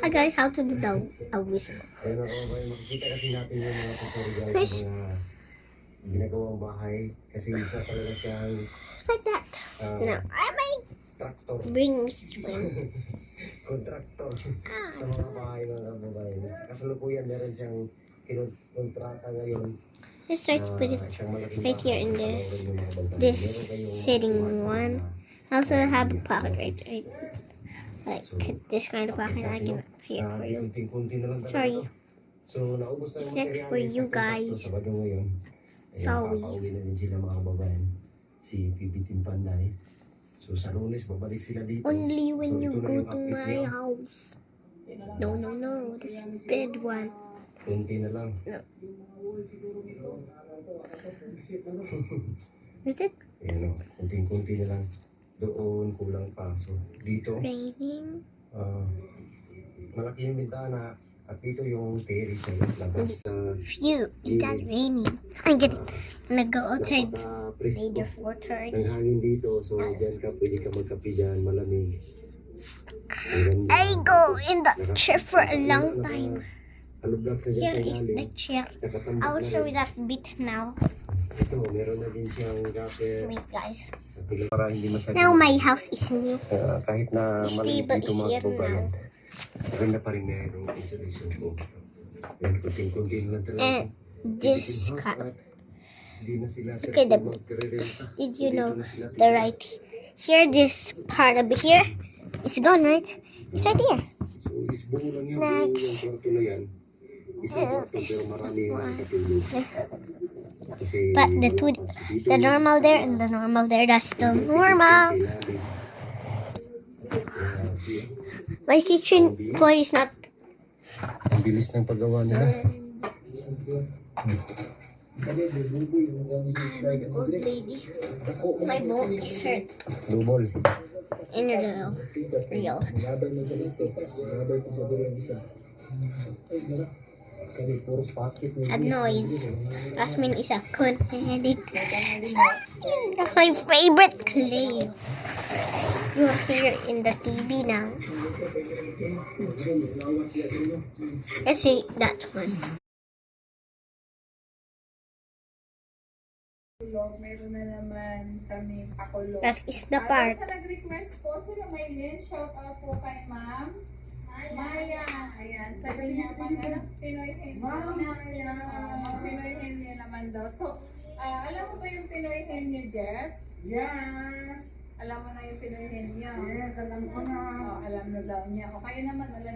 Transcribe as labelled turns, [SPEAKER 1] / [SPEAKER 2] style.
[SPEAKER 1] Hi guys, how to do a whistle.
[SPEAKER 2] Ayun ako, makikita kasi natin yung mga tutorial sa mga ginagawang bahay. Kasi isa talaga siyang
[SPEAKER 1] Like that. Now, I might
[SPEAKER 2] traktor.
[SPEAKER 1] bring Mr. Wayne.
[SPEAKER 2] Kontraktor sa mga bahay mga kababayan. Kasalukuyan meron siyang kontrata ngayon.
[SPEAKER 1] Let's start to put it right here in this sitting one. I also have a pocket right. Like this kind of pocket. I cannot see it for you. Sorry.
[SPEAKER 2] So, naubos na
[SPEAKER 1] It's
[SPEAKER 2] yung
[SPEAKER 1] not
[SPEAKER 2] material
[SPEAKER 1] for you guys.
[SPEAKER 2] Sabado ngayon.
[SPEAKER 1] Sorry.
[SPEAKER 2] Papauwi na din sila mga kababayan. Si Pipitin Panday. So, sa Lunes, babalik sila dito.
[SPEAKER 1] Only when
[SPEAKER 2] So,
[SPEAKER 1] you
[SPEAKER 2] ito na
[SPEAKER 1] go
[SPEAKER 2] yung
[SPEAKER 1] to
[SPEAKER 2] update
[SPEAKER 1] my
[SPEAKER 2] niya.
[SPEAKER 1] house. No. This big one.
[SPEAKER 2] Kunti na lang.
[SPEAKER 1] No. Is it
[SPEAKER 2] Ayan o, kunting-kunti na lang. Doon, kulang pa. So, dito,
[SPEAKER 1] raining?
[SPEAKER 2] malaki yung bintana. At dito yung terrace sa labas.
[SPEAKER 1] Phew, is that raining? I'm gonna go outside. Made your 4:30.
[SPEAKER 2] Ang hangin dito, so dyan ka, pwede ka magkape dyan, malamig.
[SPEAKER 1] I go in the chair for a long time.
[SPEAKER 2] Alublag sa
[SPEAKER 1] Here
[SPEAKER 2] dyan
[SPEAKER 1] is the chair.
[SPEAKER 2] Nakatambak
[SPEAKER 1] I'll
[SPEAKER 2] na
[SPEAKER 1] show
[SPEAKER 2] rin.
[SPEAKER 1] you that bit now.
[SPEAKER 2] Ito, meron na din siyang gapet.
[SPEAKER 1] Wait guys.
[SPEAKER 2] Para hindi masyadong
[SPEAKER 1] Now my house is new.
[SPEAKER 2] kahit na maliit
[SPEAKER 1] Stable
[SPEAKER 2] dito
[SPEAKER 1] is
[SPEAKER 2] mga
[SPEAKER 1] here
[SPEAKER 2] kababayan.
[SPEAKER 1] now.
[SPEAKER 2] Maganda pa rin merong insulation ko. Yan, kunting-kunti lang talaga.
[SPEAKER 1] And this
[SPEAKER 2] House
[SPEAKER 1] car.
[SPEAKER 2] at Di na sila
[SPEAKER 1] Okay, did you know the right here? This part over here is gone, right? It's right here.
[SPEAKER 2] So, isbuo lang yan.
[SPEAKER 1] Next.
[SPEAKER 2] Yung kwarto na yan. Isang kwarto pero marami yung katulog. Kasi,
[SPEAKER 1] But the normal there and the normal there, that's the normal. My kitchen toy is not.
[SPEAKER 2] Ang bilis ng paggawa nila.
[SPEAKER 1] I'm an old lady. My bone is hurt.
[SPEAKER 2] Double.
[SPEAKER 1] In real. Had noise. Asmin is a connect. That's my favorite clay. You're here in the TV now. Let's see that one.
[SPEAKER 3] Meron na naman kami pakulo.
[SPEAKER 1] That is the part.
[SPEAKER 3] Sa nag-request po, sila Maylin, shout out po kay Ma'am Maya. Ayan, sabi niya pag Pinoy Henry. Ma'am Maya. Pinoy Henry naman daw. So, alam mo ba yung Pinoy Henry, Jeff? Yes. Alam mo na yung Pinoy Henry? Yes, alam ko na. Alam na daw niya. O kayo naman, alam